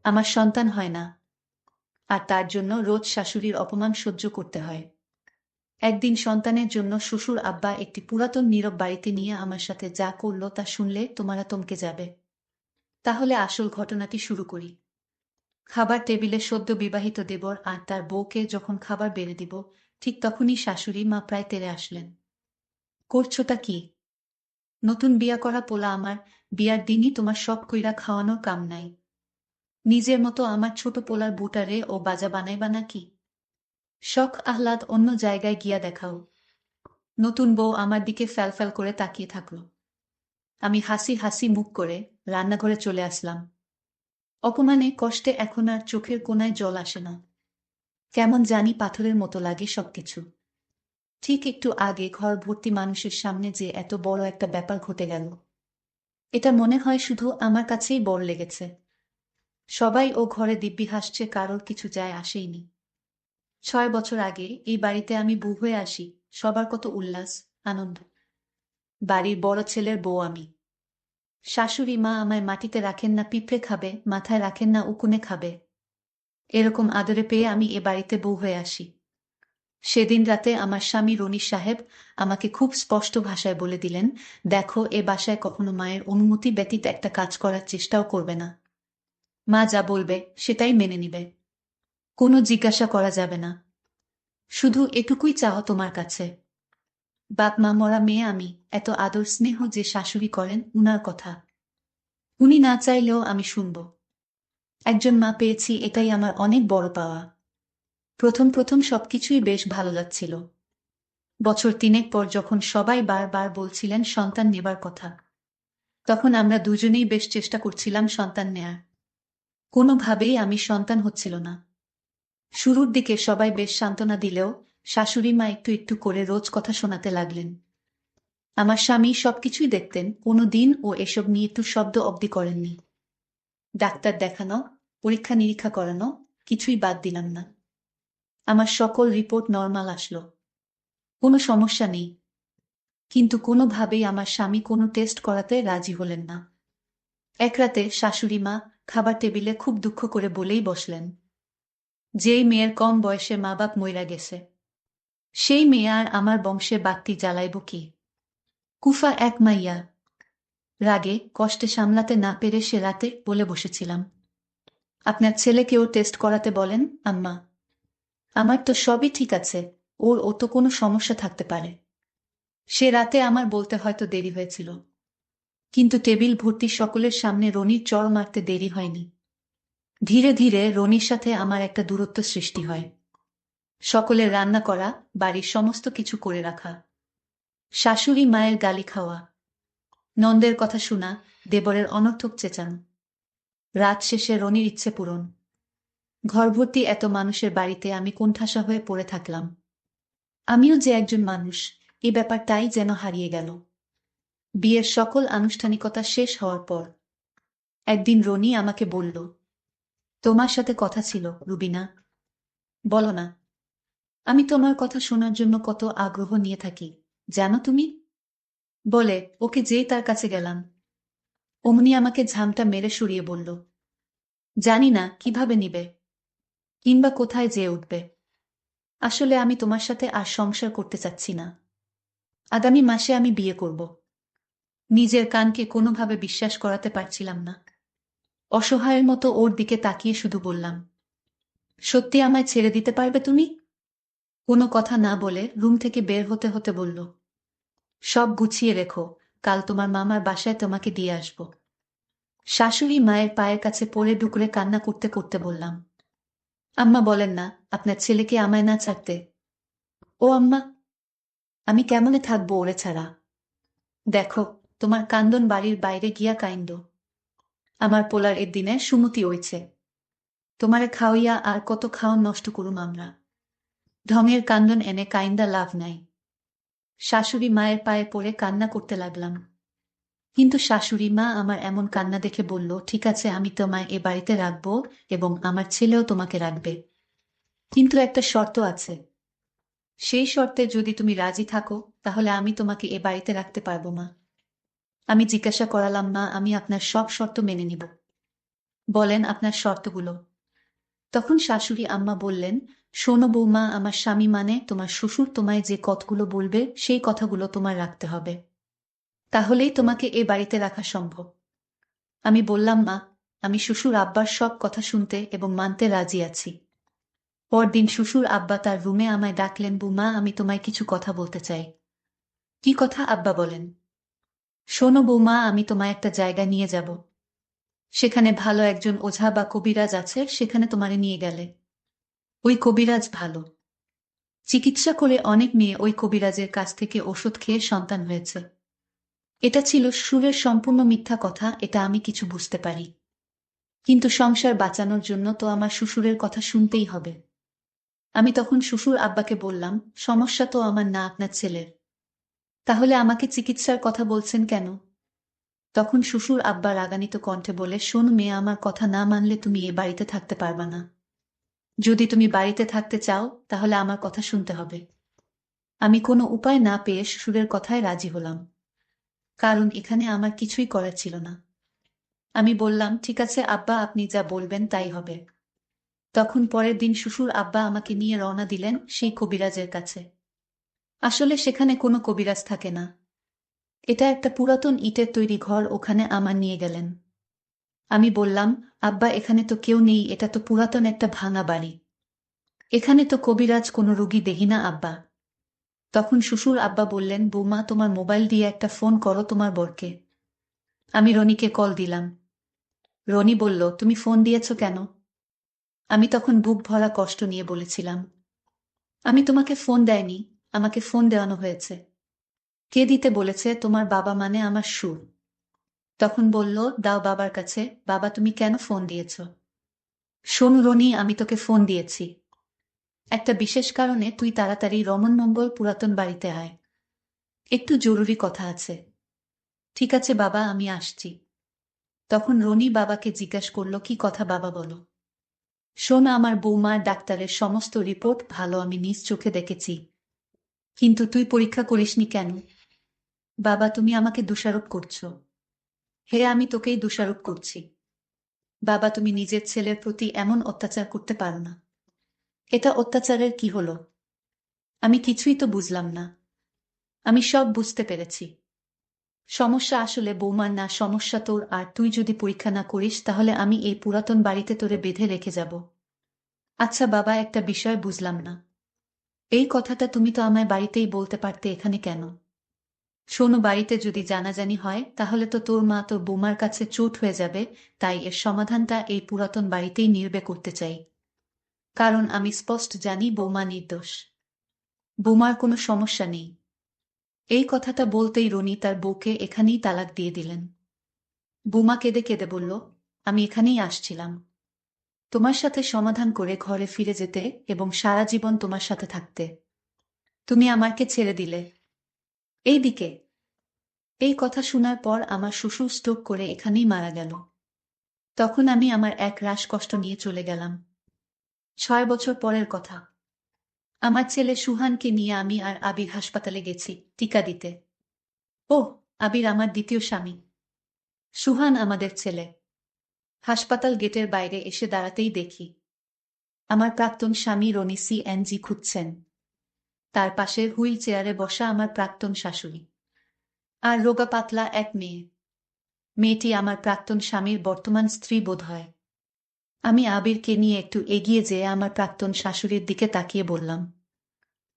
আমার সন্তান হয় না, আর তার জন্য রোজ শাশুড়ির অপমান সহ্য করতে হয়। একদিন সন্তানের জন্য শ্বশুর আব্বা একটি পুরাতন নীরব বাড়িতে নিয়ে আমার সাথে যা করলো তা শুনলে তোমারা থমকে যাবে। তাহলে আসল ঘটনাটি শুরু করি। খাবার টেবিলে সদ্য বিবাহিত দেবর আর তার বউকে যখন খাবার বেড়ে দিব, ঠিক তখনই শাশুড়ি মা প্রায় তেড়ে আসলেন। করছোটা কি? নতুন বিয়া করা পোলা আমার, বিয়ার দিনই তোমার সব কইরা খাওয়ানোর কাম নাই? নিজের মতো আমার ছোট পোলার বুটারে ও বাজা বানাইবা নাকি? শখ আহ্লাদ অন্য জায়গায় গিয়া দেখাও। নতুন বউ আমার দিকে ফ্যালফ্যাল করে তাকিয়ে থাকল। আমি হাসি হাসি মুখ করে রান্নাঘরে চলে আসলাম। অপমানে কষ্টে এখন আর চোখের কোণায় জল আসে না। কেমন জানি পাথরের মতো লাগে সবকিছু। ঠিক একটু আগে ঘর ভর্তি মানুষের সামনে যে এত বড় একটা ব্যাপার ঘটে গেল, এটা মনে হয় শুধু আমার কাছেই বড় লেগেছে। সবাই ও ঘরে দিব্যি হাসছে, কারোর কিছু যায় আসেইনি। 6 বছর আগে এই বাড়িতে আমি বউ হয়ে আসি, সবার কত উল্লাস, আনন্দ। বাড়ির বড় ছেলের বউ আমি। শাশুড়ি মা আমায় মাটিতে রাখেন না পিঁপড়ে খাবে, মাথায় রাখেন না উকুনে খাবে। এরকম আদরে পেয়ে আমি এ বাড়িতে বউ হয়ে আসি। সেদিন রাতে আমার স্বামী রনি সাহেব আমাকে খুব স্পষ্ট ভাষায় বলে দিলেন, দেখো, এ বাসায় কখনো মায়ের অনুমতি ব্যতীত একটা কাজ করার চেষ্টাও করবে না। মা যা বলবে সেটাই মেনে নিবে, কোনো জিজ্ঞাসা করা যাবে না। শুধু এটুকুই চাও তোমার কাছে। বাপ মা মরা মেয়ে আমি, এত আদর স্নেহ যে শাশুড়ি করেন উনার কথা উনি না চাইলেও আমি শুনব। একজন মা পেয়েছি, এটাই আমার অনেক বড় পাওয়া। প্রথম প্রথম সবকিছুই বেশ ভালো লাগছিল। বছর তিনেক পর যখন সবাই বারবার বলছিলেন সন্তান নেবার কথা, তখন আমরা দুজনেই বেশ চেষ্টা করছিলাম সন্তান নেয়ার। কোনোভাবেই আমি সন্তান হচ্ছিল না। শুরুর দিকে সবাই বেশ সান্ত্বনা দিলেও শাশুড়ি মা একটু একটু করে রোজ কথা শোনাতে লাগলেন। আমার স্বামী সবকিছুই দেখতেন, কোনো দিন ও এসব নিয়ে একটু শব্দ অবধি করেননি। ডাক্তার দেখানো, পরীক্ষা নিরীক্ষা করানো, কিছুই বাদ দিলাম না। আমার সকল রিপোর্ট নরমাল আসলো, কোনো সমস্যা নেই। কিন্তু কোনোভাবেই আমার স্বামী কোনো টেস্ট করাতে রাজি হলেন না। এক রাতে শাশুড়ি মা খাবার টেবিলে খুব দুঃখ করে বলেই বসলেন, যেই মেয়ের কম বয়সে মা বাপ মইরা গেছে, সেই মেয়ে আর আমার বংশে বাত্তি জ্বালাইব কি? কুফা এক মাইয়া। রাগে কষ্টে সামলাতে না পেরে সে রাতে বলে বসেছিলাম, আপনার ছেলেকেও টেস্ট করাতে বলেন আম্মা। আমার তো সবই ঠিক আছে, ওর ও তো কোনো সমস্যা থাকতে পারে। সে রাতে আমার বলতে হয়তো দেরি হয়েছিল, কিন্তু টেবিল ভর্তি সকলের সামনে রনির চড় মারতে দেরি হয়নি। ধীরে ধীরে রনির সাথে আমার একটা দূরত্ব সৃষ্টি হয়। সকলের রান্না করা, বাড়ির সমস্ত কিছু করে রাখা, শাশুড়ি মায়ের গালি খাওয়া, নন্দের কথা শোনা, দেবরের অনর্থক চেঁচানো, রাত শেষে রনির ইচ্ছে পূরণ। ঘরভর্তি এত মানুষের বাড়িতে আমি কোণঠাসা হয়ে পড়ে থাকলাম। আমিও যে একজন মানুষ, এই ব্যাপারটাই যেন হারিয়ে গেল। বিয়ের সকল আনুষ্ঠানিকতা শেষ হওয়ার পর একদিন রনি আমাকে বলল, তোমার সাথে কথা ছিল রুবিনা। বলো না। আমি তোমার কথা শোনার জন্য কত আগ্রহ নিয়ে থাকি, জানো তুমি। বলে ওকে যেই তার কাছে গেলাম, অমনি আমাকে ঝামটা মেরে সরিয়ে বলল, জানি না কিভাবে নিবে, কিংবা কোথায় যেয়ে উঠবে। আসলে আমি তোমার সাথে আর সংসার করতে চাচ্ছি না। আগামী মাসে আমি বিয়ে করব। নিজের কানকে কোনোভাবে বিশ্বাস করাতে পারছিলাম না। অসহায়ের মতো ওর দিকে তাকিয়ে শুধু বললাম, সত্যি আমায় ছেড়ে দিতে পারবে তুমি? কোনো কথা না বলে রুম থেকে বের হতে হতে বলল, সব গুছিয়ে রেখো, কাল তোমার মামার বাসায় তোমাকে দিয়ে আসব। শাশুড়ি মায়ের পায়ের কাছে পড়ে ডুকরে কান্না করতে করতে বললাম, আম্মা বলেন না আপনার ছেলেকে আমায় না ছাড়তে। ও আম্মা, আমি কেমনে থাকবো ওরে ছাড়া? দেখো, তোমার কান্দন বাড়ির বাইরে গিয়া কাইন্দ। আমার পোলার এর দিনে সুমতি হইছে। তোমারে খাওয়াইয়া আর কত খাওন নষ্ট করুম আমরা? ঢঙের কান্দন এনে কাইন্দা লাভ নাই। শাশুড়ি মায়ের পায়ে পড়ে কান্না করতে লাগলাম। কিন্তু শাশুড়ি মা আমার এমন কান্না দেখে বলল, ঠিক আছে, আমি তোমায় এ বাড়িতে রাখবো এবং আমার ছেলেও তোমাকে রাখবে। কিন্তু একটা শর্ত আছে। সেই শর্তে যদি তুমি রাজি থাকো, তাহলে আমি তোমাকে এ বাড়িতে রাখতে পারবো। মা, আমি জিজ্ঞাসা করালাম, মা, আমি আপনার সব শর্ত মেনে নিব? বলেন আপনার শর্তগুলো। তখন শাশুড়ি আম্মা বললেন, শোনো বৌমা, আমার স্বামী মানে তোমার শ্বশুর তোমায় যে কথাগুলো বলবে সেই কথাগুলো তোমার রাখতে হবে। তাহলেই তোমাকে এ বাড়িতে রাখা সম্ভব। আমি বললাম, মা, আমি শ্বশুর আব্বার সব কথা শুনতে এবং মানতে রাজি আছি। পরদিন শ্বশুর আব্বা তার রুমে আমায় ডাকলেন, বৌমা, আমি তোমায় কিছু কথা বলতে চাই। কি কথা আব্বা, বলেন। শোনো বৌমা, আমি তোমায় একটা জায়গায় নিয়ে যাব। সেখানে ভালো একজন ওঝা বা কবিরাজ আছে, সেখানে তোমারে নিয়ে গেলে ওই কবিরাজ ভালো চিকিৎসা করে অনেক মেয়ে ওই কবিরাজের কাছ থেকে ওষুধ খেয়ে সন্তান হয়েছে। এটা ছিল সুরের সম্পূর্ণ মিথ্যা কথা, এটা আমি কিছু বুঝতে পারি। কিন্তু সংসার বাঁচানোর জন্য তো আমার শ্বশুরের কথা শুনতেই হবে। আমি তখন শ্বশুর আব্বাকে বললাম, সমস্যা তো আমার না, আপনার ছেলের। তাহলে আমাকে চিকিৎসার কথা বলছেন কেন? তখন শ্বশুর আব্বা রাগান্বিত কণ্ঠে বলে, শোন মেয়ে, আমার কথা না মানলে তুমি এ বাড়িতে থাকতে পারবা না। যদি তুমি বাড়িতে থাকতে চাও তাহলে আমার কথা শুনতে হবে। আমি কোনো উপায় না পেয়ে শ্বশুরের কথায় রাজি হলাম, কারণ এখানে আমার কিছুই করার ছিল না। আমি বললাম, ঠিক আছে আব্বা, আপনি যা বলবেন তাই হবে। তখন পরের দিন শ্বশুর আব্বা আমাকে নিয়ে রওনা দিলেন সেই কবিরাজের কাছে। আসলে সেখানে কোনো কবিরাজ থাকে না। এটা একটা পুরাতন ইটের তৈরি ঘর, ওখানে আমার নিয়ে গেলেন। আমি বললাম, আব্বা, এখানে তো কেউ নেই, এটা তো পুরাতন একটা ভাঙা বাড়ি। এখানে তো কবিরাজ কোনো রোগী দেখি না আব্বা। তখন শ্বশুর আব্বা বললেন, বৌমা, তোমার মোবাইল দিয়ে একটা ফোন করো তোমার বরকে। আমি রনিকে কল দিলাম। রনি বলল, তুমি ফোন দিয়েছ কেন? আমি তখন বুক ভরা কষ্ট নিয়ে বলেছিলাম, আমি তোমাকে ফোন দেয়নি, আমাকে ফোন দেওয়ানো হয়েছে। কে দিতে বলেছে? তোমার বাবা, মানে আমার সুর। তখন বলল, দাও বাবার কাছে। বাবা, তুমি কেন ফোন দিয়েছ? শোন রনি, আমি তোকে ফোন দিয়েছি একটা বিশেষ কারণে। তুই তাড়াতাড়ি রমনমঙ্গল পুরাতন বাড়িতে আয়, একটু জরুরি কথা আছে। ঠিক আছে বাবা, আমি আসছি। তখন রনি বাবাকে জিজ্ঞাসা করল, কি কথা বাবা, বলো। শোন, আমার বৌমার ডাক্তারের সমস্ত রিপোর্ট ভালো, আমি নিজ চোখে দেখেছি। কিন্তু তুই পরীক্ষা করিসনি কেন? বাবা, তুমি আমাকে দোষারোপ করছো। হে, আমি তোকেই দোষারোপ করছি। বাবা, তুমি নিজের ছেলের প্রতি এমন অত্যাচার করতে পারো না। এটা অত্যাচারের কি হলো? আমি কিছুই তো বুঝলাম না। আমি সব বুঝতে পেরেছি। সমস্যা আসলে বৌমার না, সমস্যা তোর। আর তুই যদি পরীক্ষা না করিস তাহলে আমি এই পুরাতন বাড়িতে তোরে বেঁধে রেখে যাব। আচ্ছা বাবা, একটা বিষয় বুঝলাম না। এই কথাটা তুমি তো আমায় বাড়িতেই বলতে পারতে, এখানে কেন? শোনো, বাড়িতে যদি জানাজানি হয় তাহলে তো তোর মা তোর বৌমার কাছে চোট হয়ে যাবে। তাই এর সমাধানটা এই পুরাতন বাড়িতেই নির্বে করতে চাই। কারণ আমি স্পষ্ট জানি বৌমা নির্দোষ। বৌমার কোনো সমস্যা নেই। এই কথাটা বলতেই রনি তার বউকে এখানেই তালাক দিয়ে দিলেন। বৌমা কেঁদে কেঁদে বলল, আমি এখানেই আসছিলাম তোমার সাথে সমাধান করে ঘরে ফিরে যেতে এবং সারা জীবন তোমার সাথে থাকতে। তুমি আমাকে ছেড়ে দিলে। এইদিকে এই কথা শোনার পর আমার শ্বশুর স্ট্রোক করে এখানেই মারা গেল। তখন আমি আমার এক রাশ কষ্ট নিয়ে চলে গেলাম। 6 বছর পরের কথা। আমার ছেলে সুহানকে নিয়ে আমি আর আবির হাসপাতালে গেছি টিকা দিতে। ওহ, আবির আমার দ্বিতীয় স্বামী। সুহান আমাদের ছেলে। হাসপাতাল গেটের বাইরে এসে দাঁড়াতেই দেখি আমার প্রাক্তন স্বামী রনি সিএনজি খুঁজছেন। তার পাশে হুইল চেয়ারে বসা আমার প্রাক্তন শাশুড়ি আর রোগা পাতলা এক মেয়ে। মেয়েটি আমার প্রাক্তন স্বামীর বর্তমান স্ত্রী বোধ হয়। আমি আবিরকে নিয়ে একটু এগিয়ে যেয়ে আমার প্রাক্তন শাশুড়ির দিকে তাকিয়ে বললাম,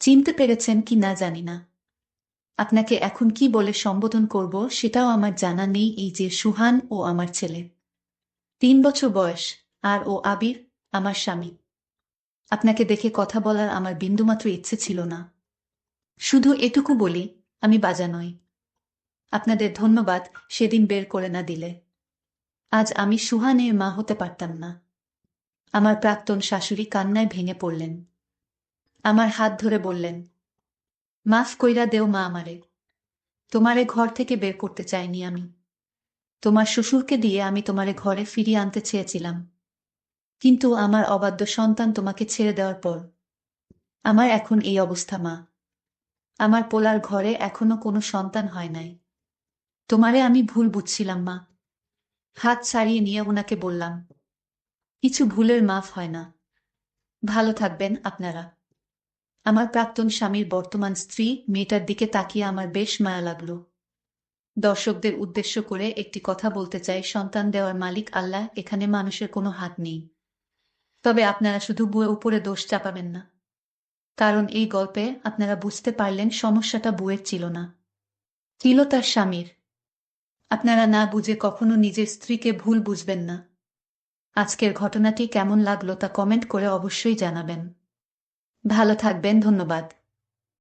চিনতে পেরেছেন কি না জানি না, আপনাকে এখন কি বলে সম্বোধন করব সেটাও আমার জানা নেই। এই যে সুহান, ও আমার ছেলে, 3 বছর বয়স। আর ও আবির, আমার স্বামী। আপনাকে দেখে কথা বলার আমার বিন্দুমাত্র ইচ্ছে ছিল না। শুধু এটুকু বলি, আমি বাজা নই। আপনাদের ধন্যবাদ সেদিন বের করে না দিলে আজ আমি সুহানের মা হতে পারতাম না। আমার প্রাক্তন শাশুড়ি কান্নায় ভেঙে পড়লেন। আমার হাত ধরে বললেন, মাফ কইরা দেও মা আমারে। তোমারে ঘর থেকে বের করতে চাইনি আমি। তোমার শ্বশুরকে দিয়ে আমি তোমারে ঘরে ফিরিয়ে আনতে চেয়েছিলাম। কিন্তু আমার অবাধ্য সন্তান তোমাকে ছেড়ে দেওয়ার পর আমার এখন এই অবস্থা মা। আমার পোলার ঘরে এখনো কোনো সন্তান হয় নাই। তোমারে আমি ভুল বুঝছিলাম মা। হাত ছাড়িয়ে নিয়ে ওনাকে বললাম, কিছু ভুলের মাফ হয় না। ভালো থাকবেন আপনারা। আমার প্রাক্তন স্বামীর বর্তমান স্ত্রী মেয়েটার দিকে তাকিয়ে আমার বেশ মায়া লাগলো। দর্শকদের উদ্দেশ্য করে একটি কথা বলতে চাই, সন্তান দেওয়ার মালিক আল্লাহ, এখানে মানুষের কোনো হাত নেই। তবে আপনারা শুধু বউয়ের উপরে দোষ চাপাবেন না, কারণ এই গল্পে আপনারা বুঝতে পারলেন সমস্যাটা বউয়ের ছিল না, ছিল তার স্বামীর। আপনারা না বুঝে কখনো নিজের স্ত্রীকে ভুল বুঝবেন না। আজকের ঘটনাটি কেমন লাগলো তা কমেন্ট করে অবশ্যই জানাবেন। ভালো থাকবেন, ধন্যবাদ।